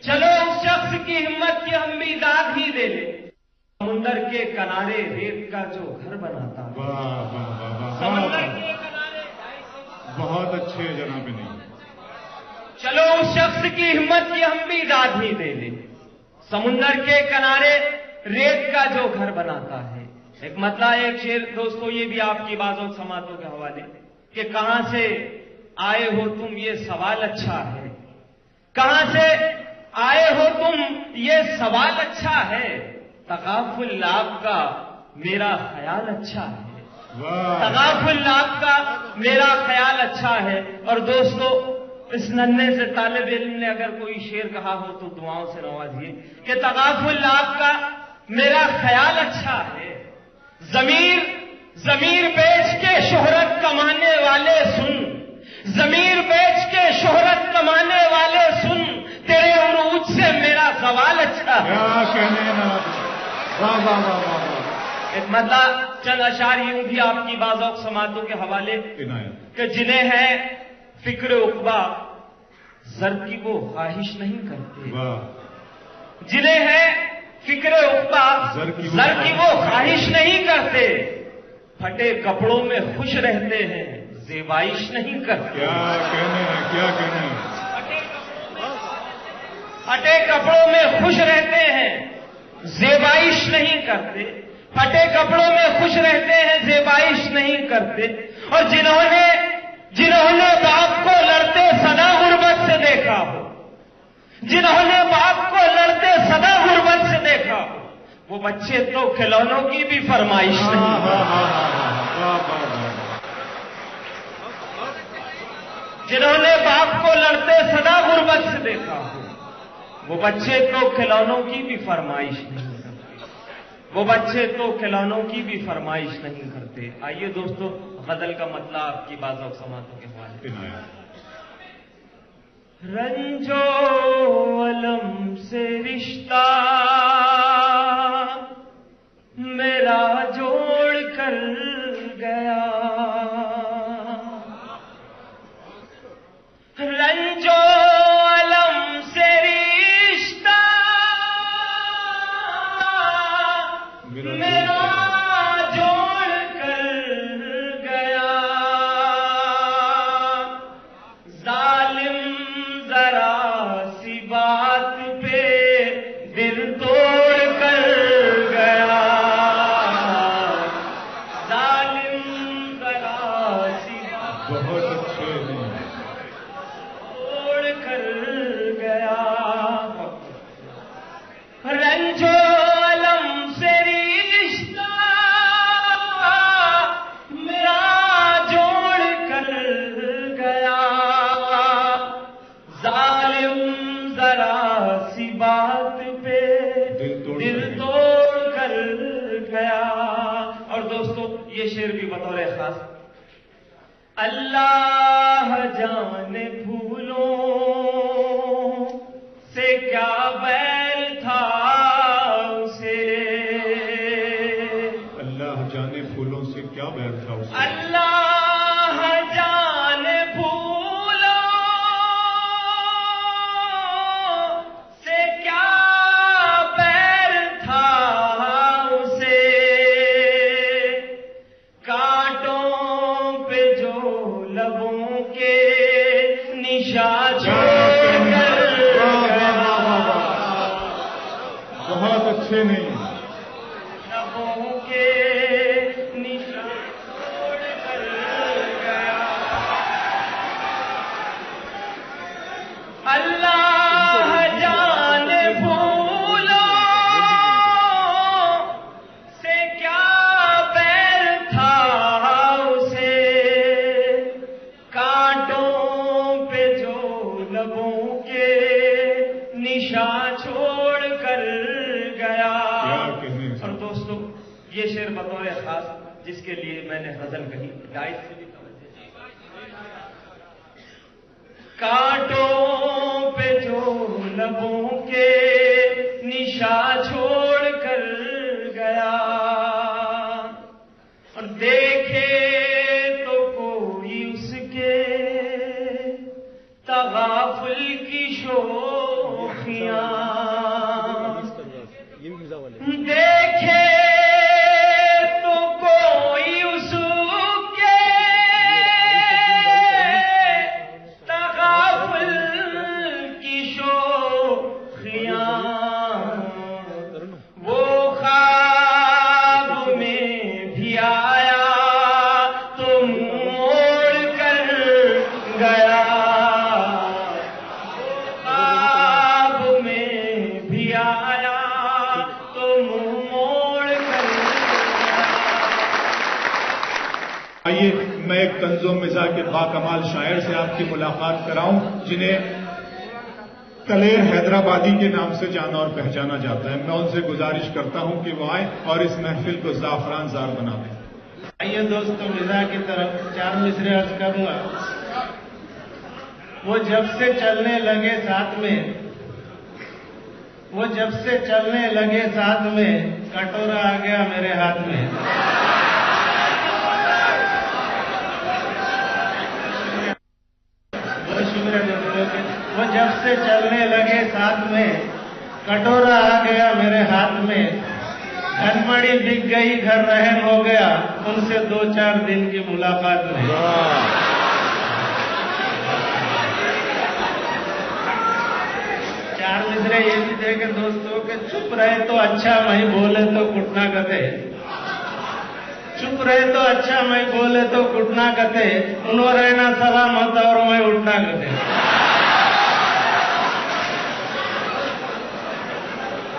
چلو اس شخص کی ہمت کی ہم بھی داد ہی دے لیں، سمندر کے کنارے ریت کا جو گھر بناتا ہے۔ واہ واہ واہ واہ، سمندر کے کنارے بہت اچھے جناب نہیں۔ چلو اس شخص کی ہمت کی ہم بھی داد ہی دے لیں، سمندر کے کنارے ریت کا جو گھر بناتا ہے۔ ایک مطلع ایک شعر دوستو، یہ بھی آپ کی بعض اور سماعتوں کے حوالے، کہ کہاں سے آئے ہو تم یہ سوال اچھا ہے، کہاں سے آئے ہو تم یہ سوال اچھا ہے، تغافل آپ کا میرا خیال اچھا ہے، تغافل آپ کا میرا خیال اچھا ہے۔ اور دوستو، اس ننھے سے طالب علم نے اگر کوئی شعر کہا ہو تو دعاؤں سے نوازیے کہ تغافل آپ کا میرا خیال اچھا ہے۔ ضمیر بیچ کے شہرت کمانے والے سن، ضمیر بیچ کے شہرت کمانے والے سن، تیرے عروج سے میرا سوال اچھا ہے۔ کیا کہنے نا، واہ واہ واہ واہ۔ ایک مطلب چند اشعار یوں بھی آپ کی بعض اوقات سماعتوں کے حوالے، کہ جنہیں ہے فکر عقبا زر کی وہ خواہش نہیں کرتے، جنہیں ہے فکر عقبا زر کی وہ خواہش نہیں کرتے، پھٹے کپڑوں میں خوش رہتے ہیں زیبائش نہیں کرتے۔ کیا کہنے ہیں، کیا کہنے ہیں۔ پھٹے کپڑوں میں خوش رہتے ہیں زیبائش نہیں کرتے، پھٹے کپڑوں میں خوش رہتے ہیں زیبائش نہیں کرتے۔ اور جنہوں نے باپ کو لڑتے سدا غربت سے دیکھا ہو، جنہوں نے باپ کو لڑتے سدا غربت سے دیکھا ہو، وہ بچے تو کھلونوں کی بھی فرمائش نہیں کرتے۔ جنہوں نے باپ کو لڑتے سدا غربت سے دیکھا ہو، وہ بچے تو کھلونوں کی بھی فرمائش نہیں کرتے، وہ بچے تو کھلونوں کی بھی فرمائش نہیں کرتے۔ آئیے دوستو، غزل کا مطلب آپ کی بعض اوقات سماعتوں کے حوالے۔ رنجو علم سے رشتہ میرا جوڑ کر گیا، رنجو علم سے رشتہ میرا جوڑ کر گیا، ظالم ذرا سی بات پہ دل توڑ کر گیا، ظالم ذرا سی بات بہت اچھے ہیں۔ توڑ کر گیا، رنجو علم سے رشتہ میرا جوڑ کر گیا، ظالم ذرا سی بات پہ دل توڑ کر گیا۔ اور دوستو، یہ شعر بھی بطور خاص، اللہ جانے پھولوں سے کیا بیل تھا اسے، اللہ جانے پھولوں سے کیا بیل تھا اسے، اللہ جانے پھولوں سے کیا بیل تھا اسے، کانٹوں پہ جو لبوں کے نشان چھوڑ کر گیا، بہت اچھے نہیں۔ لبوں کے نشان چھوڑ کر گیا، اللہ جانے پھولوں سے کیا بیل تھا اسے، کانٹوں پہ جو لبوں کے نشان چھوڑ کر گیا۔ اور دوستو، یہ شعر بطور خاص جس کے لیے میں نے غزل کہی، ڈائٹ سے بھی توجہ، کانٹوں پہ جو لبوں کے نشان چھوڑ کر گیا، اور دیکھے تو کوئی اس کے تغافل کی شوخی شوخیاں دیکھے تو کوئی اصول کے تغافل کی شوخیاں وہ خواب میں بھی آیا تو موڑ کر گیا خواب میں بھی آیا تو موڑ کر گیا. آئیے میں ایک طنز و مزاح کے باکمال شاعر سے آپ کی ملاقات کراؤں جنہیں کلیر حیدرآبادی کے نام سے جانا اور پہچانا جاتا ہے. میں ان سے گزارش کرتا ہوں کہ وہ آئیں اور اس محفل کو زعفران زار بنا دیں. آئیے دوستوں مزاح کی طرف 4 مصرے عرض کروں گا. وہ جب سے چلنے لگے ساتھ میں کٹورا آ گیا میرے ہاتھ میں. بہت شکریہ دوستوں کے. وہ جب سے چلنے لگے ساتھ میں کٹورا آ گیا میرے ہاتھ میں. گھنمڑی بک گئی گھر رہن ہو گیا ان سے 2-4 دن کی ملاقات میں. 4 مصرے یہ بھی تھے کہ دوستوں کے چپ رہے تو اچھا میں بولے تو کٹنا کتے. چپ رہے تو اچھا میں بولے تو کٹنا کتے. انہوں رہنا سلامت اور میں اٹھنا کتے.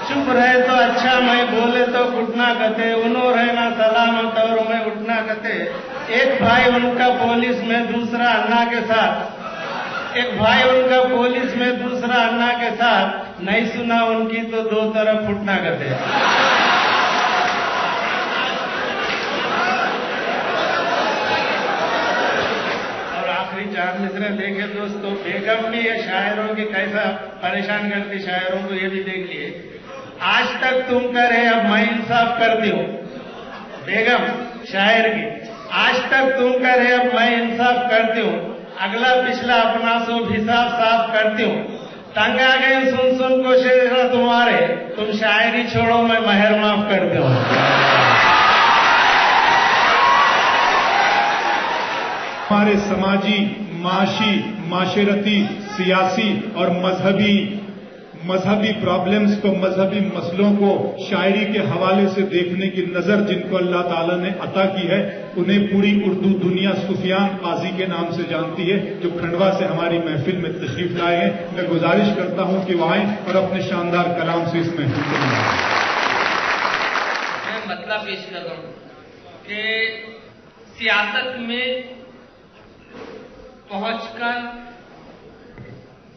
چپ رہے تو اچھا میں بولے تو کٹنا کتے. انہوں رہنا سلامت اور میں اٹھنا کتے. ایک بھائی ان کا پولیس میں دوسرا انا کے ساتھ نہیں سنا ان کی تو 2 طرف پھٹنا کتے. اور آخری 4 مصرے دیکھے دوستوں. بیگم بھی یہ شاعروں کی کیسا پریشان کرتی شاعروں کو یہ بھی دیکھ لیے. آج تک تم کرے اب میں انصاف کرتی ہوں. بیگم شاعر کی آج تک تم کرے اب میں انصاف کرتی ہوں. اگلا پچھلا اپنا سب حساب صاف کرتی ہوں. تنگ آ گئی سن کو شعر تمہارے. تم شاعری چھوڑو میں مہر معاف کرتی ہوں. ہمارے سماجی، معاشی، معاشرتی، سیاسی اور مذہبی پرابلمز کو، مذہبی مسئلوں کو شاعری کے حوالے سے دیکھنے کی نظر جن کو اللہ تعالیٰ نے عطا کی ہے انہیں پوری اردو دنیا سفیان قاضی کے نام سے جانتی ہے جو کھنڈوا سے ہماری محفل میں تشریف لائے ہیں. میں گزارش کرتا ہوں کہ وہ آئیں اور اپنے شاندار کلام سے اس محفل کو نوازیں. میں مطلب پیش کر رہا ہوں کہ سیاست میں پہنچ کر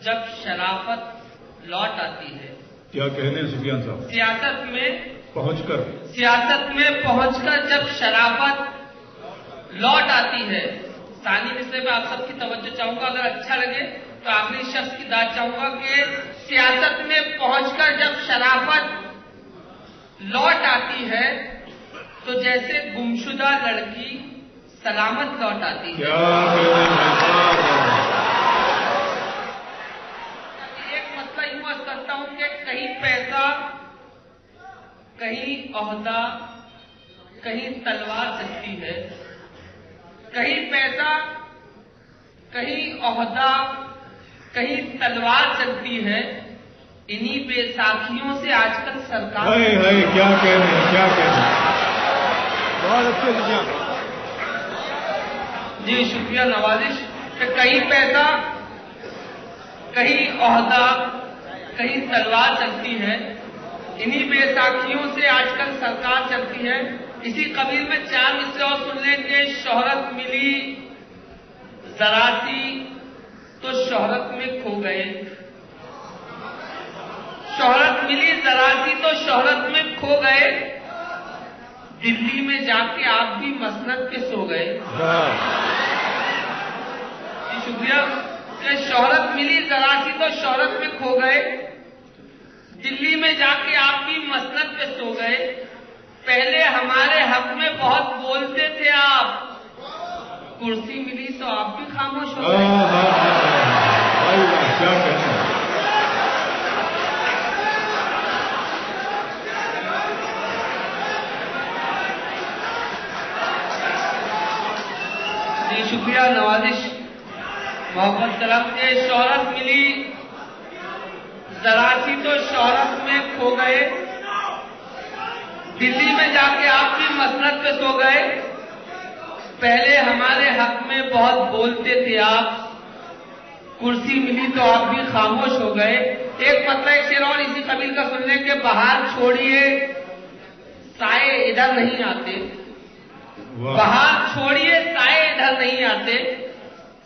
جب شرافت لوٹ آتی ہے. کیا کہنے ہیں سفیان صاحب؟ سیاست میں پہنچ کر جب شرافت لوٹ آتی ہے. ثانی مصرے میں آپ سب کی توجہ چاہوں گا. اگر اچھا لگے تو آخری شخص کی داد چاہوں گا کہ سیاست میں پہنچ کر جب شرافت لوٹ آتی ہے تو جیسے گمشدہ لڑکی سلامت لوٹ آتی ہے. ایک مسئلہ یوں عرض کرتا ہوں کہ کہیں پیسہ، کہیں عہدہ، کہیں تلوار چلتی ہے. کہیں پیسہ، کہیں عہدہ، کہیں تلوار چلتی ہے. انہی بے ساکھیوں سے آج کل سرکار کیا کہہ رہے ہیں بہت اچھے. جی شکریہ نوازش. کہ کہیں پیسہ، کہیں عہدہ، کہیں تلوار چلتی ہے. انہی بے ساکھیوں سے آج کل سرکار چلتی ہے. اسی قبیل میں 4 مصرے اور سن لیں کہ شہرت ملی ذرا سی تو شہرت میں کھو گئے. شہرت ملی ذرا سی تو شہرت میں کھو گئے. دلی میں جا کے آپ بھی مسند پہ سو گئے. شکریہ. کہ شہرت ملی ذرا سی تو شہرت میں کھو گئے. دلی میں جا کے آپ بھی مسند پہ سو گئے. پہلے ہمارے حق میں بہت بولتے تھے آپ. کرسی ملی تو آپ بھی خاموش ہو گئے. شکریہ نوازش محبت طلب کے شہرت ملی ذرا سی تو شہرت میں کھو گئے دلی میں جا کے آپ کی مسند پہ سو گئے پہلے ہمارے حق میں بہت بولتے تھے آپ کرسی ملی تو آپ بھی خاموش ہو گئے ایک ایک شعر اور اسی قبیل کا سننے کے بہار چھوڑیے سائے ادھر نہیں آتے بہار چھوڑیے سائے ادھر نہیں آتے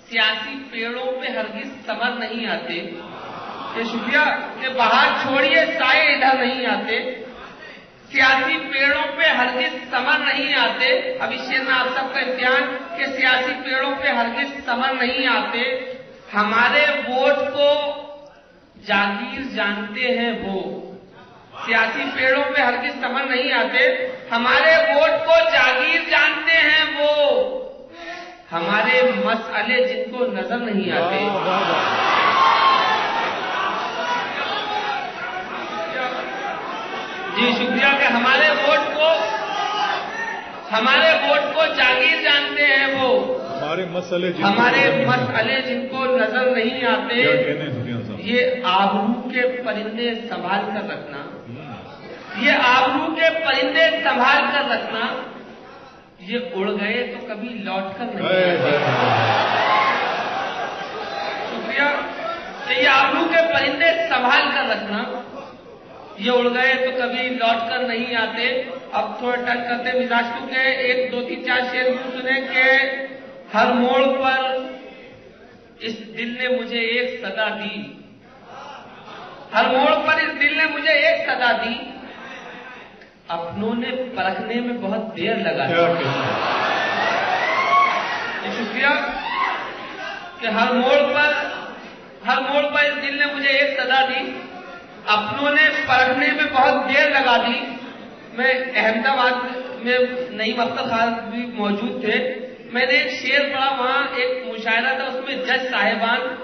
سیاسی پیڑوں پہ ہرگز ثمر نہیں آتے یہ شکریہ کہ بہار چھوڑیے سائے ادھر نہیں آتے سیاسی پیڑوں پہ ہرگز ثمر نہیں آتے اب اس شعر میں آپ سب کا امتحان کہ سیاسی پیڑوں پہ ہرگز ثمر نہیں آتے ہمارے ووٹ کو جاگیر جانتے ہیں وہ سیاسی پیڑوں پہ ہرگز ثمر نہیں آتے ہمارے ووٹ کو جاگیر جانتے ہیں وہ ہمارے مسئلے جن کو نظر نہیں آتے جی شکریہ کہ ہمارے ووٹ کو جاگیر جانتے ہیں وہ ہمارے مسئلے جن کو نظر نہیں آتے یہ آبرو کے پرندے سنبھال کر رکھنا یہ آبرو کے پرندے سنبھال کر رکھنا یہ اڑ گئے تو کبھی لوٹ کر نہیں آتے شکریہ کہ یہ آبرو کے پرندے سنبھال کر رکھنا یہ اڑ گئے تو کبھی لوٹ کر نہیں آتے اب تھوڑا ٹچ کرتے مزاج کو کہ 1 2 3 4 شعر یوں سنے کہ ہر موڑ پر اس دل نے مجھے ایک صدا دی ہر موڑ پر اس دل نے مجھے ایک صدا دی اپنوں نے پرکھنے میں بہت دیر لگا دی شکریہ کہ ہر موڑ پر اس دل نے مجھے ایک صدا دی اپنوں نے پرکھنے میں بہت دیر لگا دی میں احمد آباد میں نعیم اختر خان بھی موجود تھے میں نے ایک شعر پڑھا وہاں ایک مشاعرہ تھا اس میں جج صاحبان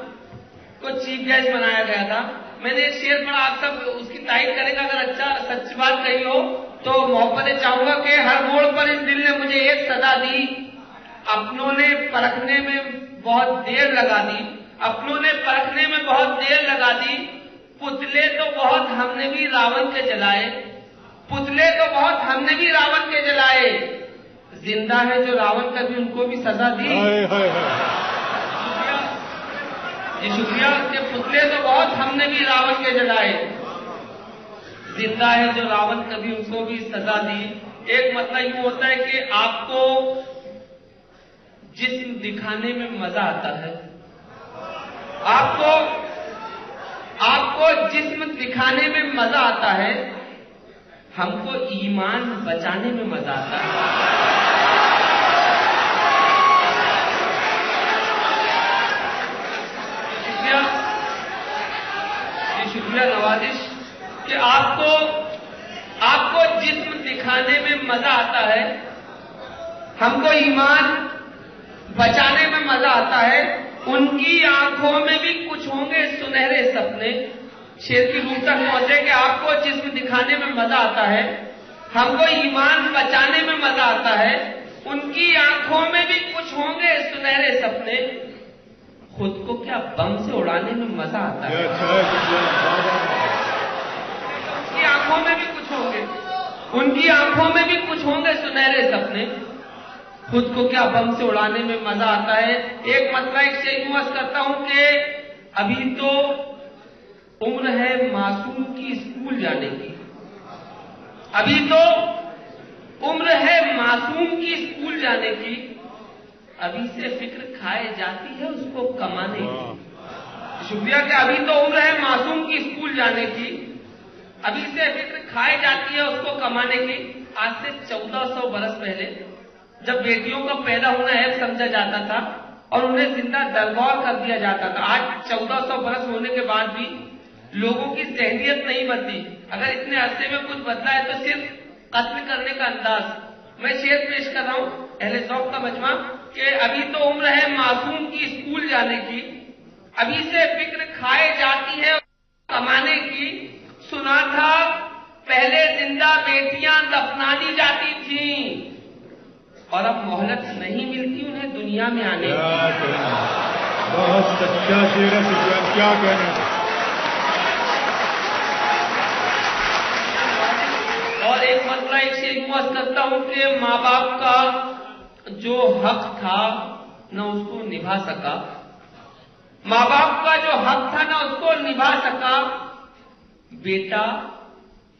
کو چیف گیسٹ بنایا گیا تھا میں نے ایک شعر پڑھا آپ سب اس کی تائید کریں گا اگر اچھا سچ بات کہی ہو تو محبت چاہوں گا کہ ہر موڑ پر اس دل نے مجھے ایک صدا دی اپنوں نے پرکھنے میں بہت دیر لگا دی اپنوں نے پرکھنے میں بہت دیر لگا دی پتلے تو بہت ہم نے بھی راون کے جلائے پتلے تو بہت ہم نے بھی راون کے جلائے زندہ ہے جو راون کبھی ان کو بھی سزا دی جی شکریہ کہ پتلے تو بہت ہم نے بھی راون کے جلائے زندہ ہے جو راون کبھی ان کو بھی سزا دی ایک مطلب یوں ہوتا ہے کہ آپ کو جسم دکھانے میں مزہ آتا ہے آپ کو جسم دکھانے میں مزہ آتا ہے ہم کو ایمان بچانے میں مزہ آتا ہے شکریہ نوازش کہ آپ کو جسم دکھانے میں مزہ آتا ہے ہم کو ایمان بچانے میں مزہ آتا ہے ان کی آنکھوں میں بھی کچھ ہوں گے سنہرے سپنے شیر کی روح تک پہنچے کہ آپ کو جسم دکھانے میں مزہ آتا ہے ہم کو ایمان بچانے میں مزہ آتا ہے ان کی آنکھوں میں بھی کچھ ہوں گے سنہرے سپنے خود کو کیا بم سے اڑانے میں مزہ آتا ہے ان کی آنکھوں میں بھی کچھ ہوں گے ان کی آنکھوں میں بھی کچھ ہوں گے سنہرے سپنے خود کو کیا بم سے اڑانے میں مزہ آتا ہے ایک مسئلہ ایک سے یوں عرض کرتا ہوں کہ ابھی تو عمر ہے معصوم کی اسکول جانے کی ابھی تو عمر ہے معصوم کی اسکول جانے کی ابھی سے فکر کھائے جاتی ہے اس کو کمانے کی شکریہ کہ ابھی تو عمر ہے معصوم کی اسکول جانے کی ابھی سے فکر کھائے جاتی ہے اس کو کمانے کی آج سے 1400 برس پہلے جب بیٹیوں کا پیدا ہونا عیب سمجھا جاتا تھا اور انہیں زندہ درگور کر دیا جاتا تھا آج 1400 برس ہونے کے بعد بھی لوگوں کی ذہنیت نہیں بدلی اگر اتنے عرصے میں کچھ بدلا ہے تو صرف قتل کرنے کا انداز میں شعر پیش کر رہا ہوں اہل ذوق کا مجمع کہ ابھی تو عمر ہے معصوم کی اسکول جانے کی ابھی سے فکر کھائے جاتی ہے کمانے کی سنا تھا پہلے زندہ بیٹیاں دفنانی جاتی تھیں اور اب مہلت نہیں ملتی انہیں دنیا میں آنے کی. بہت سچا شعر ہے سفیان، کیا کہنا ہے. اور ایک مسئلہ ایک شعر یوں کرتا ہوں کہ ماں باپ کا جو حق تھا نہ اس کو نبھا سکا، ماں باپ کا جو حق تھا نہ اس کو نبھا سکا، بیٹا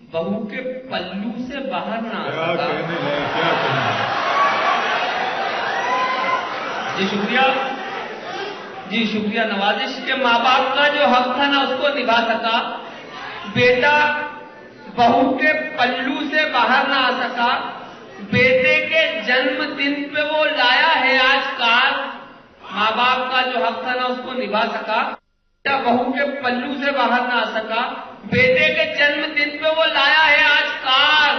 بہو کے پلو سے باہر نہ آ سکا. کیا کہنا ہے. جی شکریہ، جی شکریہ. نوازش کے ماں باپ کا جو حق تھا نہ اس کو نبھا سکا، بیٹا بہو کے پلو سے باہر نہ آ سکا، بیٹے کے جنم دن پہ وہ لایا ہے آج کار. ماں باپ کا جو حق تھا نہ اس کو نبھا سکا، بیٹا بہو کے پلو سے باہر نہ آ سکا، بیٹے کے جنم دن پہ وہ لایا ہے آج کار،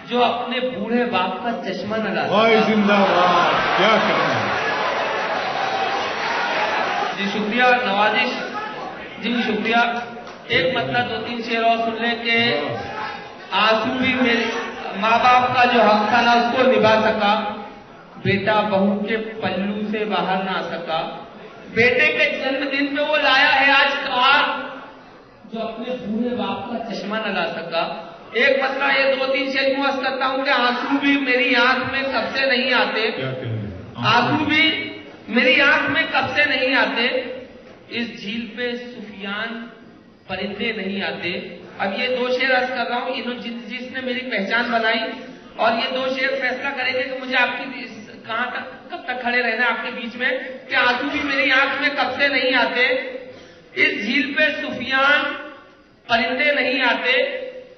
جو اپنے بوڑھے باپ کا چشمہ نہ لا سکا. زندہ باد. کیا کہنا ہے. جی شکریہ. نوازش جی شکریہ. ایک مطلب 2-3 شعر اور سن لیں کہ آنسو بھی میرے ماں باپ کا جو حق تھا نہ اس کو نبھا سکا، بیٹا بہو کے پلو سے باہر نہ آ سکا، بیٹے کے جنم دن پہ وہ لایا ہے آج کار، جو اپنے بوڑھے باپ کا چشمہ نہ لا سکا. ایک مسئلہ یہ 2-3 شعر یوں کرتا ہوں کہ آنسو بھی میری آنکھ میں کب سے نہیں آتے، آنسو بھی میری آنکھ میں کب سے نہیں آتے، اس جھیل پہ سفیان پرندے نہیں آتے. اب یہ 2 شعر عرض کر رہا ہوں جس نے میری پہچان بنائی، اور یہ 2 شعر فیصلہ کریں گے کہ مجھے آپ کی کہاں تک کب تک کھڑے رہنا ہے آپ کے بیچ میں، کہ آنسو بھی میری آنکھ میں کب سے نہیں آتے، اس جھیل پہ سفیان پرندے نہیں آتے،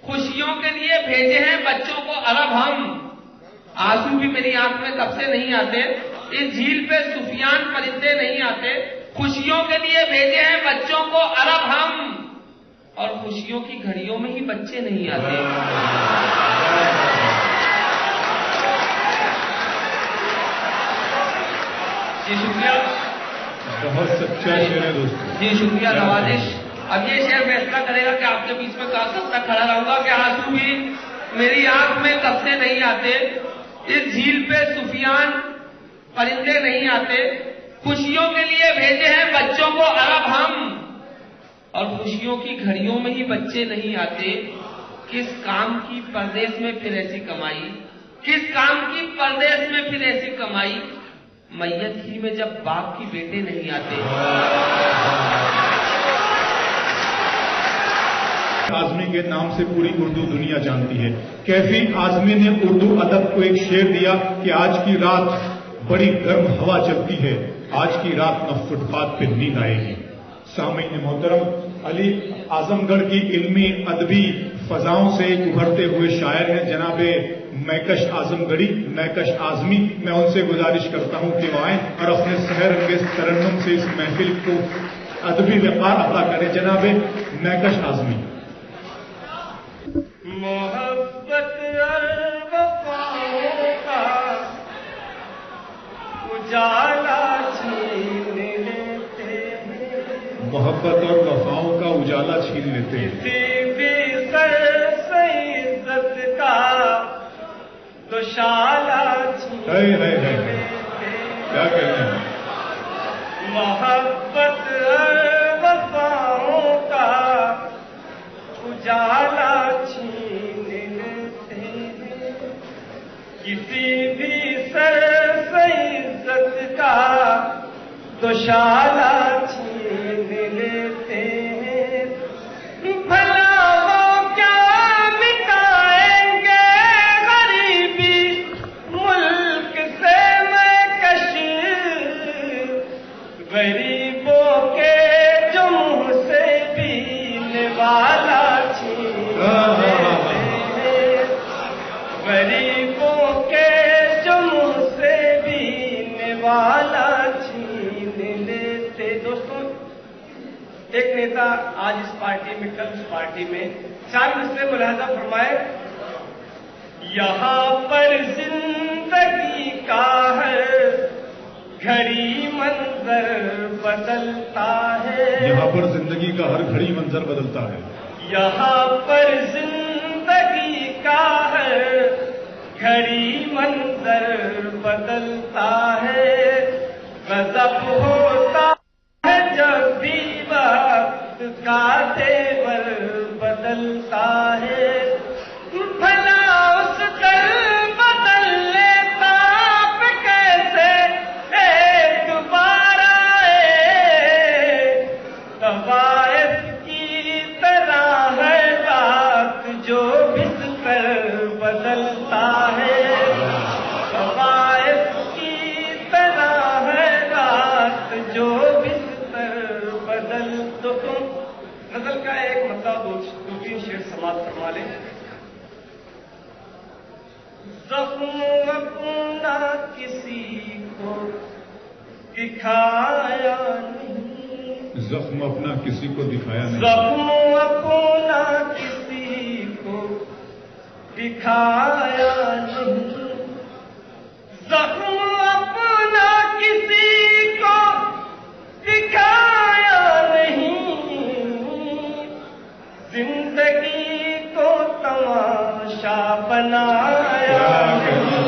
خوشیوں کے لیے بھیجے ہیں بچوں کو عرب ہم. آنسو بھی میری آنکھ میں کب سے نہیں آتے، اس جھیل پہ سفیان پرندے نہیں آتے، خوشیوں کے لیے بھیجے ہیں بچوں کو عرب ہم، اور خوشیوں کی گھڑیوں میں ہی بچے نہیں آتے. جی شکریہ. بہت سچا شعر ہے دوستو. جی شکریہ. نوازش اب یہ شعر فیصلہ کرے گا کہ آپ کے بیچ میں کب تک کھڑا رہوں گا کہ آنسو بھی میری آنکھ میں کب سے نہیں آتے، اس جھیل پہ سفیان پرندے نہیں آتے، خوشیوں کے لیے بھیجے ہیں بچوں کو عرب ہم، اور خوشیوں کی گھڑیوں میں ہی بچے نہیں آتے. کس کام کی پردیس میں پھر ایسی کمائی، کس کام کی پردیس میں پھر ایسی کمائی، میت ہی میں جب باپ کی بیٹے نہیں آتے. اعظمی کے نام سے پوری اردو دنیا جانتی ہے. کیفی اعظمی نے اردو ادب کو ایک شعر دیا کہ آج کی رات بڑی گرم ہوا چلتی ہے، آج کی رات نہ فٹ پاتھ پہ نیند آئے گی. سامعین محترم، علی اعظم گڑھ کی علمی ادبی فضاؤں سے ایک ابھرتے ہوئے شاعر ہیں جناب میکش اعظم گڑھی، میکش اعظمی. میں ان سے گزارش کرتا ہوں کہ وہ آئیں اور اپنے سحر انگیز ترنم سے اس محفل کو ادبی وقار عطا کریں. جناب میکش اعظمی. محبت وفاؤں کا اجالا چھین لیتے ہیں، محبت اور وفاؤں کا اجالا چھین لیتے ہیں. کسی بھی سر سے عزت کا دوشالہ چھین لیتے ہیں. کیا کہتے ہیں. محبت اور وفاؤں کا اجالا چھین لیتے ہیں، کسی بھی سر سے عزت کا دوشالہ چھین لیتے ہیں. بھلا وہ کیا مٹائیں گے غریبی ملک سے میں کش، غریبوں کے جو منہ سے پینے والا چھین لیتے ہیں، غریبوں کے جو منہ سے پینے والا چھین لیتے. دوستوں، ایک نیتا آج اس پارٹی میں کل اس پارٹی میں 4 مسئلے ملاحظہ فرمائے. یہاں پر زندگی کا ہے گھڑی منظر بدلتا ہے، یہاں پر زندگی کا ہر گھڑی منظر بدلتا ہے. یہاں پر زندگی کا ہے گھڑی منظر بدلتا ہے، غضب ہوتا ہے جب بھی وقت کا تیور بدلتا ہے، بھلا اس دل بدل لیتا اب کیسے ایک بار آئے، طوائف کی طرح ہے رات جو بستر بدلتا ہے، طوائف کی طرح ہے رات جو بستر بدل۔ تو تم غزل کا ایک مطلب دو تین شعر سماعت فرما لیں۔ زخم اپنا کسی کو دکھایا نہیں، زخم اپنا کسی کو دکھایا نہیں، زخم اپنا کسی کو دکھایا نہیں، زخم اپنا کسی کو دکھایا نہیں، زندگی کو تماشا بنایا نہیں،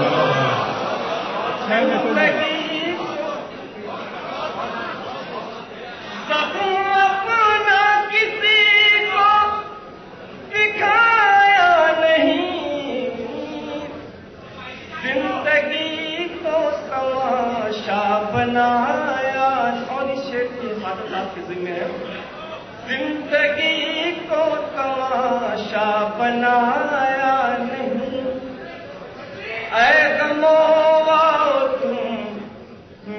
زندگی زخم اپنا کسی کو دکھایا نہیں، زندگی کو تماشا بنایا۔ اور اس شعر کی حفاظت آپ کے ذمہ ہے۔ زندگی کو تماشا بنایا نہیں، اے غموں آؤ تم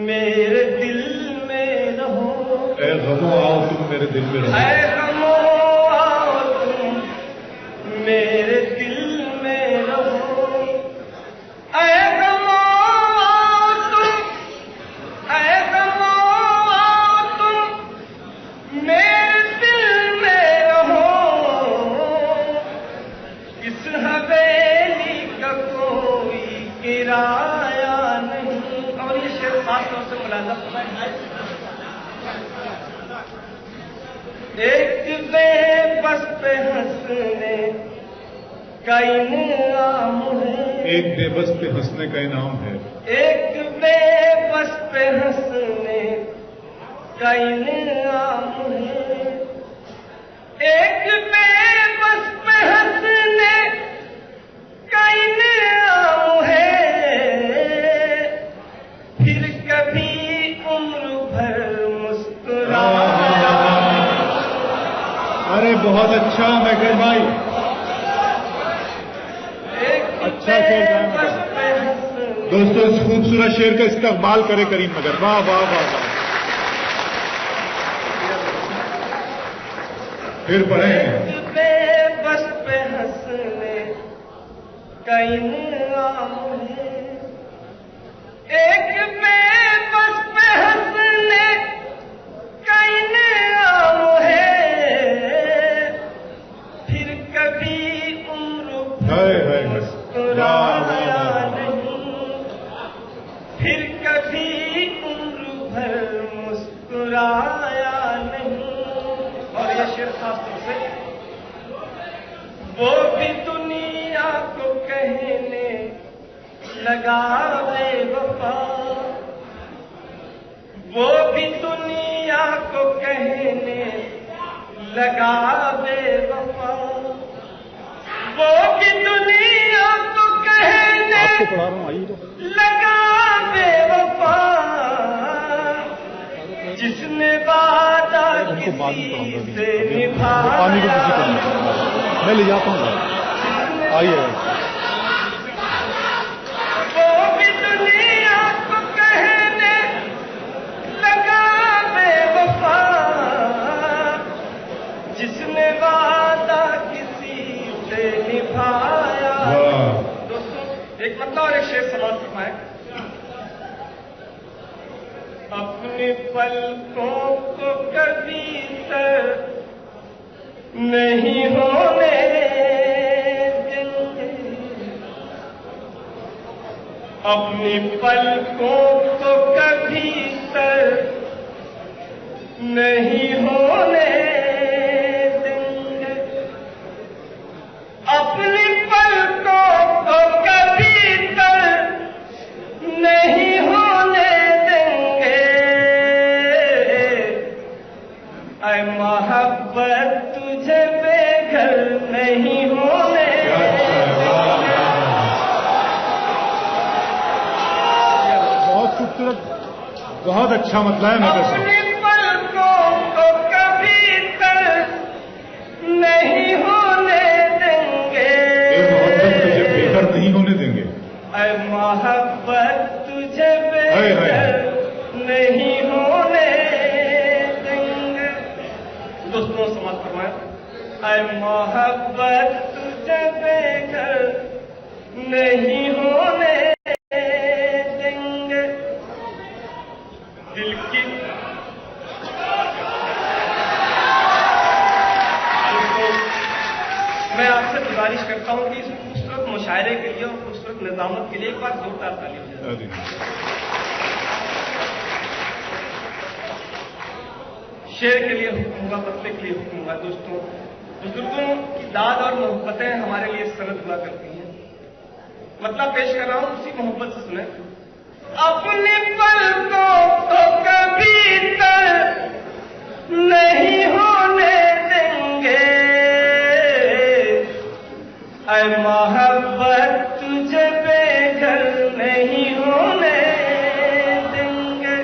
میرے دل میں رہو، اے غموں آؤ تم میرے دل میں رہو، اے غموں آؤ تم میرے دل میں رہو، اے غموں آؤ تم، اے غموں آؤ تم میرے دل میں رہو، اس حویلی کا کوئی کرایہ نہیں۔ اور یہ شعر خاص طور سے ملازم ہے۔ ایک بے بس پہ ہنسنے کا انعام ہے، ایک بے بس پہ ہنسنے کا انعام ہے، ایک بے بس پہ ہنسنے کا انعام ہے، ایک بے بس پہ ہنسنے کا انعام ہے، پھر کبھی عمر بھر مسکرایا۔ ارے بہت اچھا مگر بھائی، اچھا شعر گایا مگر۔ دوستو اس خوبصورت شعر کا استقبال کرے کریم مگر، واہ واہ واہ واہ۔ پھر پڑھیں۔ ایک بے بس پہ ہنسنے کا انعام ہے، ایک بے بس پہ ہنسنے کا انعام ہے، پھر کبھی عمر ہائے ہائے ہائے۔ مسکرایا نہیں، پھر کبھی عمر بھر مسکرایا نہیں۔ اور یہ شعر خاص طور سے وہ بھی دنیا کو کہنے لگا بے وفا، وہ بھی دنیا کو کہنے لگا بے وفا، وہ بھی دنیا کو کہنے لگا بے وفا، جس نے وعدہ کسی سے نبھایا، میں لے جاتا ہوں، آئیے۔ وہ بھی دنیا کو کہنے لگا بے وفا، جس نے وعدہ کسی سے نبھایا۔ دوستوں ایک مطلب اور ایک شعر سماعت فرمائیں۔ اپنے پلکوں کو کبھی تر نہیں ہونے دیں گے، اپنی پلکوں کو کبھی تر نہیں ہونے دیں گے، اپنی پلکوں کو کبھی بہت اچھا مطلب ہے مگر صاحب. اپنی پلکوں کو کبھی تر نہیں ہونے دیں گے. یہ محبت تجھے بے گھر نہیں ہونے دیں گے. اے محبت تجھے بے گھر نہیں ہونے دیں گے. دوستوں سمجھ فرمائیں. اے محبت تجھے بے گھر نہیں ہونے دیں گے. دل کی میں آپ سے گزارش کرتا ہوں کہ اس خوبصورت مشاعرے کے لیے اور خوبصورت نظامت کے لیے ایک بار زوردار تعلی ہو جائے. شعر کے لیے حکم ہوگا, پتے کے لیے حکم ہوگا. دوستوں, بزرگوں کی داد اور محبتیں ہمارے لیے سند ہوا کرتی ہیں. مطلب پیش کر رہا ہوں, اسی محبت سے سنیں. اپنی پلکوں کو کبھی تر نہیں ہونے دیں گے. اے محبت تجھے بے گھر نہیں ہونے دیں گے.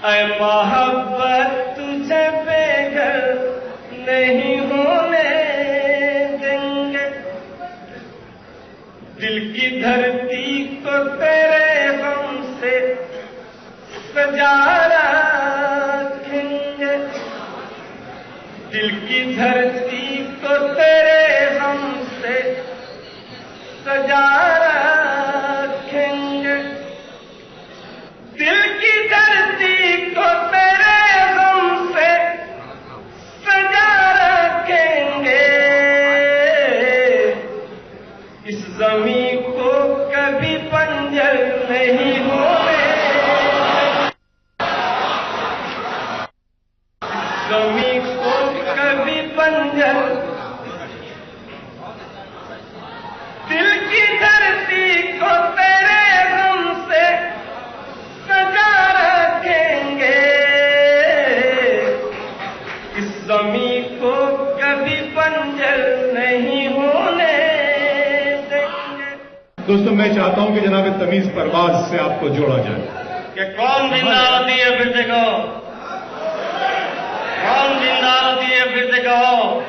اے محبت تجھے بے گھر نہیں ہونے دیں گے. دل کی دھرتی کو تیرے غم سے سجا رکھیں گے. دل کی دھرتی کو تیرے غم سے سجا رکھیں گے. دل کی دھرتی کو تیرے غم سے سجا رکھیں گے. اس زمین کو کبھی بنجر نہیں ہونے. اس زمین کو کبھی بنجر. دل کی دھرتی کو تیرے غم سے سجا رکھیں گے. اس زمین کو کبھی بنجر نہیں ہونے. دوستوں, میں چاہتا ہوں کہ جناب تمیز پرواز سے آپ کو جوڑا جائے. کہ کون زندہ ہوتی ہے پھر سے کہو, کون زندہ ہوتی ہے پھر سے کہو.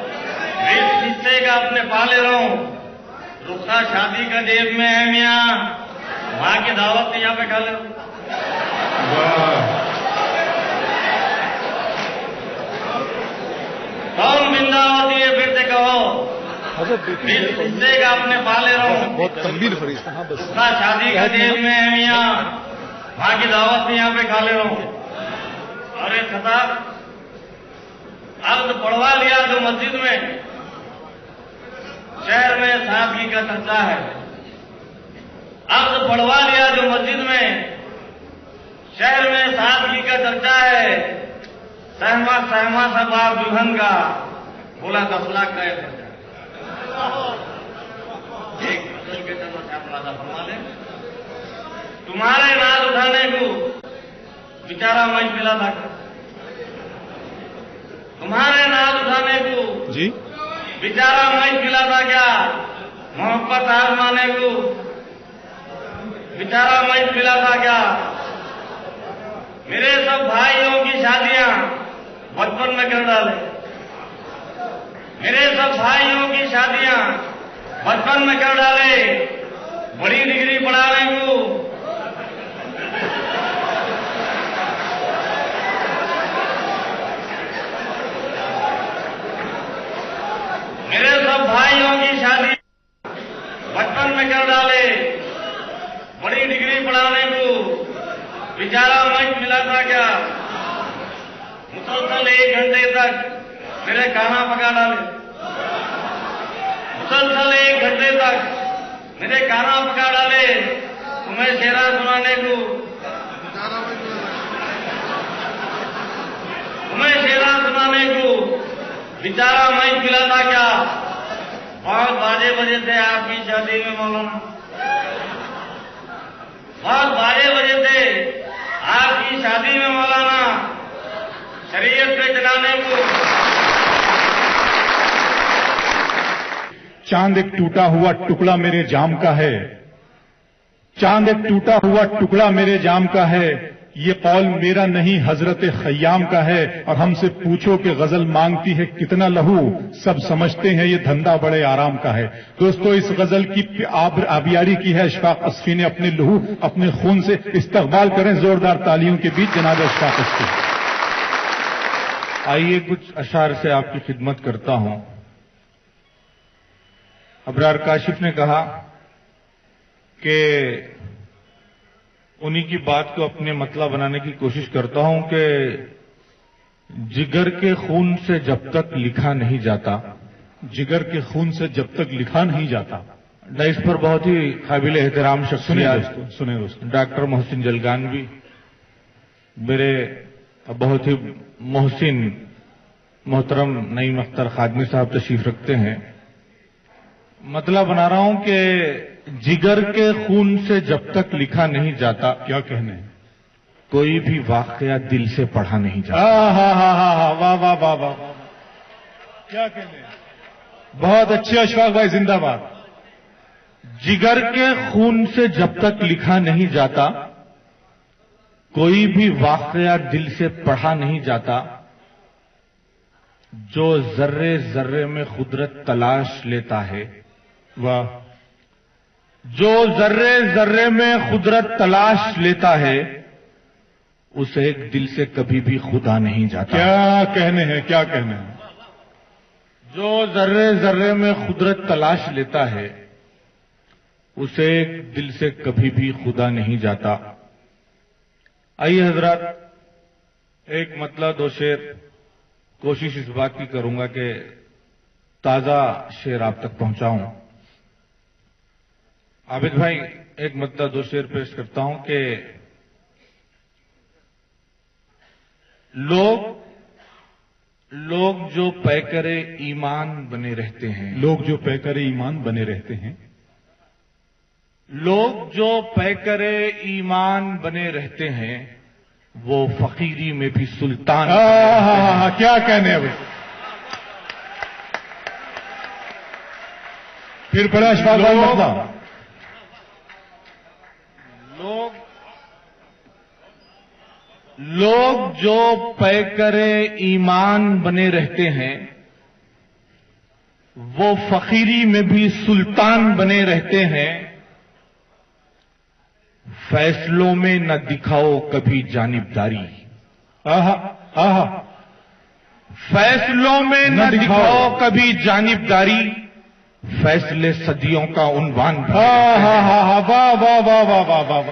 اس حصے کا اپنے پالے رہوں. رخصہ شادی کا جیب میں ہے میاں, وہاں کی دعوت یہاں پہ کھا لو. کون زندہ ہوتی ہے پھر سے کہو. اس حصے کا اپنے پالے رہوں. بہت تنبیہ فریض. ہاں بس رخصہ شادی کا جیب میں ہے میاں, وہاں کی دعوت یہاں پہ کھا لے رہوں. اور ایک خطاب عقد پڑھوا لیا جو مسجد میں, شہر میں سادگی کا چرچا ہے. عقد پڑھوا لیا جو مسجد میں, شہر میں سادگی کا چرچا ہے. سہما سہما سا باپ دلہن کا, بولا 10 لاکھ کا ہے خرچہ. ایک غزل کے چند اشعار فرما دیں. تمہارے ناز اٹھانے کو بیچارہ مجھ ملا تھا. تمہارے ناز اٹھانے کو جی بیچارہ مجھ ملا تھا کیا. محبت آزمانے کو بیچارہ مجھ ملا تھا کیا. میرے سب بھائیوں کی شادیاں بچپن میں کر ڈالے. میرے سب بھائیوں کی شادیاں بچپن میں کر ڈالے. بڑی ڈگری پڑھانے کو میرے سب بھائیوں کی شادی بچپن میں کر ڈالے. بڑی ڈگری پڑھانے کو بیچارہ مجھ ملا تھا کیا. مسلسل 1 گھنٹے تک میرے کھانا پکا ڈالے. مسلسل 1 گھنٹے تک میرے کھانا پکا ڈالے. تمہیں شعرا سنانے کو بیچارہ مجھ ملا تھا کیا. بہت بارے بجے تھے آپ کی شادی میں مولانا. بہت بارے بجے تھے آپ کی شادی میں مولانا. شریعت پہ چلانے کو چاند ایک ٹوٹا ہوا ٹکڑا میرے جام کا ہے. چاند ایک ٹوٹا ہوا ٹکڑا میرے جام کا ہے. یہ قول میرا نہیں حضرت خیام کا ہے، اور ہم سے پوچھو کہ غزل مانگتی ہے کتنا لہو، سب سمجھتے ہیں یہ دھندا بڑے آرام کا ہے۔ دوستو اس غزل کی آبیاری کی ہے اشفاق اصفی نے اپنے لہو اپنے خون سے۔ استقبال کریں زوردار تالیوں کے بیچ جناب اشفاق اصفی۔ آئیے کچھ اشعار سے آپ کی خدمت کرتا ہوں۔ ابرار کاشف نے کہا کہ انہی کی بات کو اپنے مطلب بنانے کی کوشش کرتا ہوں کہ جگر کے خون سے جب تک لکھا نہیں جاتا، جگر کے خون سے جب تک لکھا نہیں جاتا۔ اس پر بہت ہی قابل احترام شخصیات سنیں دوستو، ڈاکٹر محسن جلگانوی میرے بہت ہی محسن محترم نعیم اختر خادمی صاحب تشریف رکھتے ہیں۔ مطلب بنا رہا ہوں کہ جگر کے خون سے جب تک لکھا نہیں جاتا، کیا کہنے ہیں، کوئی بھی واقعہ دل سے پڑھا نہیں جاتا۔ واہ واہ واہ واہ واہ، کیا کہنے ہیں، بہت اچھے اشفاق بھائی، زندہ باد۔ جگر کے خون سے جب تک لکھا نہیں جاتا، کوئی بھی واقعہ دل سے پڑھا نہیں جاتا، جو ذرے ذرے میں قدرت تلاش لیتا ہے، واہ، جو ذرے ذرے میں قدرت تلاش لیتا ہے، اسے ایک دل سے کبھی بھی خدا نہیں جاتا۔ کیا کہنے ہیں، کیا کہنے ہیں، جو ذرے ذرے میں قدرت تلاش لیتا ہے، اسے ایک دل سے کبھی بھی خدا نہیں جاتا۔ آئیے حضرات، ایک مطلب دو شعر، کوشش اس بات کی کروں گا کہ تازہ شعر آپ تک پہنچاؤں۔ عابد بھائی ایک مطلب دو شعر پیش کرتا ہوں کہ لوگ جو پیکر ایمان بنے رہتے ہیں، لوگ جو پیکر ایمان بنے رہتے ہیں، لوگ جو پیکر ایمان بنے رہتے ہیں، وہ فقیری میں بھی سلطان بنے رہتے ہیں۔ کیا کہنے ہیں بھائی، پھر بڑا اشفاق بھائی مطلب، لوگ جو پیکر ایمان بنے رہتے ہیں، وہ فقیری میں بھی سلطان بنے رہتے ہیں۔ فیصلوں میں نہ دکھاؤ کبھی جانبداری، فیصلوں میں نہ دکھاؤ کبھی جانبداری، فیصلے صدیوں کا عنوان بنے رہتے ہیں۔ واہ واہ واہ واہ واہ واہ،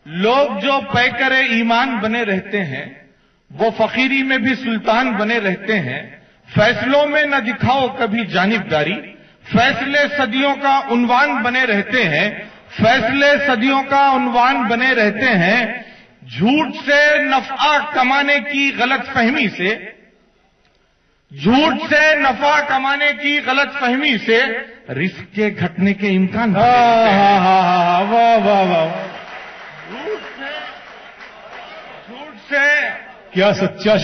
لوگ جو پیکر ایمان بنے رہتے ہیں، وہ فقیری میں بھی سلطان بنے رہتے ہیں۔ فیصلوں میں نہ دکھاؤ کبھی جانبداری، فیصلے صدیوں کا عنوان بنے رہتے ہیں، فیصلے صدیوں کا عنوان بنے رہتے ہیں۔ جھوٹ سے نفع کمانے کی غلط فہمی سے، جھوٹ سے نفع کمانے کی غلط فہمی سے رزق کے گھٹنے کے امکان بنے رہتے ہیں۔ واہ واہ واہ، جھوٹ سے کیا سچا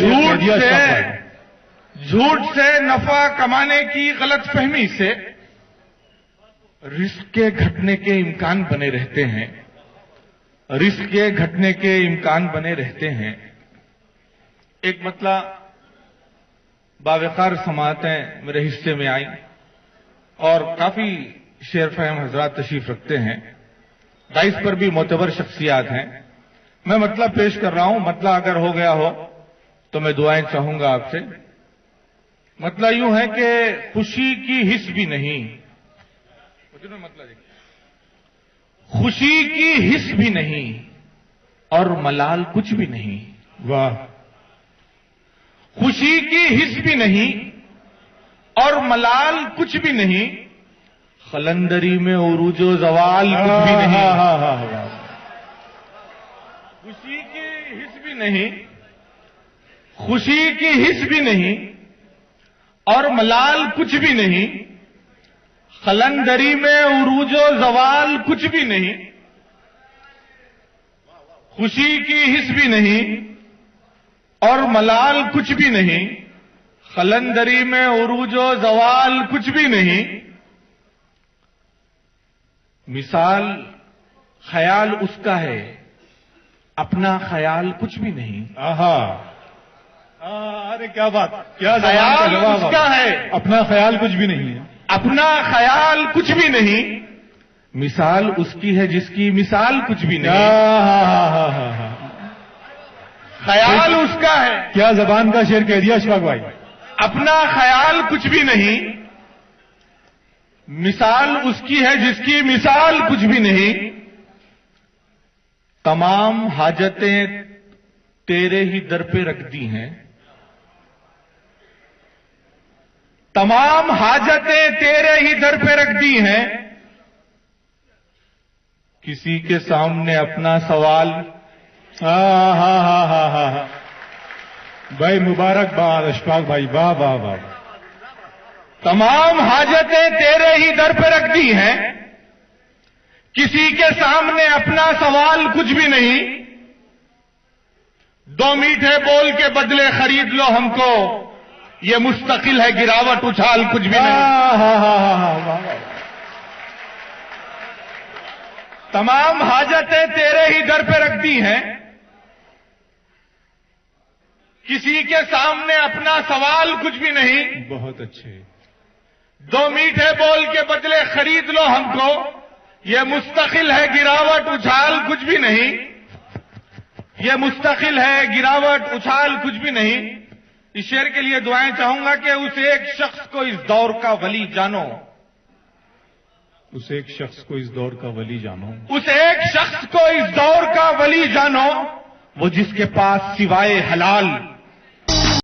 جھوٹ سے نفع کمانے کی غلط فہمی سے رزق کے گھٹنے کے امکان بنے رہتے ہیں، رزق کے گھٹنے کے امکان بنے رہتے ہیں۔ ایک مطلب باوقار سماعتیں میرے حصے میں آئیں اور کافی شعر فہم حضرات تشریف رکھتے ہیں، دائس پر بھی معتبر شخصیات ہیں۔ میں مطلب پیش کر رہا ہوں، مطلب اگر ہو گیا ہو تو میں دعائیں چاہوں گا آپ سے۔ مطلب یوں ہے کہ خوشی کی حس بھی نہیں، خوشی کی حس بھی نہیں اور ملال کچھ بھی نہیں۔ واہ، خوشی کی حس بھی نہیں اور ملال کچھ بھی نہیں، قلندری میں عروج و زوال کچھ بھی نہیں۔ خوشی کی حس بھی نہیں، خوشی کی حس بھی نہیں اور ملال کچھ بھی نہیں، قلندری میں عروج و زوال کچھ بھی نہیں۔ خوشی کی حس بھی نہیں اور ملال کچھ بھی نہیں، قلندری میں عروج و زوال کچھ بھی نہیں۔ مثال خیال اس کا ہے اپنا خیال کچھ بھی نہیں. آہا ارے کیا بات, کیا خیال اس کا ہے, اپنا خیال کچھ بھی نہیں ہے. اپنا خیال کچھ بھی نہیں, مثال اس کی ہے جس کی مثال کچھ بھی نہیں. خیال اس کا ہے. کیا زبان کا شعر کہہ دیا اشفاق بھائی. اپنا خیال کچھ بھی نہیں, مثال اس کی ہے جس کی مثال کچھ بھی نہیں. تمام حاجتیں تیرے ہی در پہ رکھ دی ہیں, تمام حاجتیں تیرے ہی در پہ رکھ دی ہیں. کسی کے سامنے اپنا سوال. بھائی مبارکباد اشفاق بھائی, واہ واہ واہ. تمام حاجتیں تیرے ہی در پہ رکھ دی ہیں, کسی کے سامنے اپنا سوال کچھ بھی نہیں. 2 میٹھے بول کے بدلے خرید لو ہم کو, یہ مستقل ہے گراوٹ اچھال کچھ بھی نہیں. تمام حاجتیں تیرے ہی در پہ رکھ دی ہیں, کسی کے سامنے اپنا سوال کچھ بھی نہیں. بہت اچھے. 2 میٹھے بول کے بدلے خرید لو ہم کو, یہ مستقل ہے گراوٹ اچھال کچھ بھی نہیں. یہ مستقل ہے گراوٹ اچھال کچھ بھی نہیں. اس شعر کے لیے دعائیں چاہوں گا کہ اس ایک شخص کو اس دور کا ولی جانو. اس ایک شخص کو اس دور کا ولی جانو. اس ایک شخص کو اس دور کا ولی جانو, وہ جس کے پاس سوائے حلال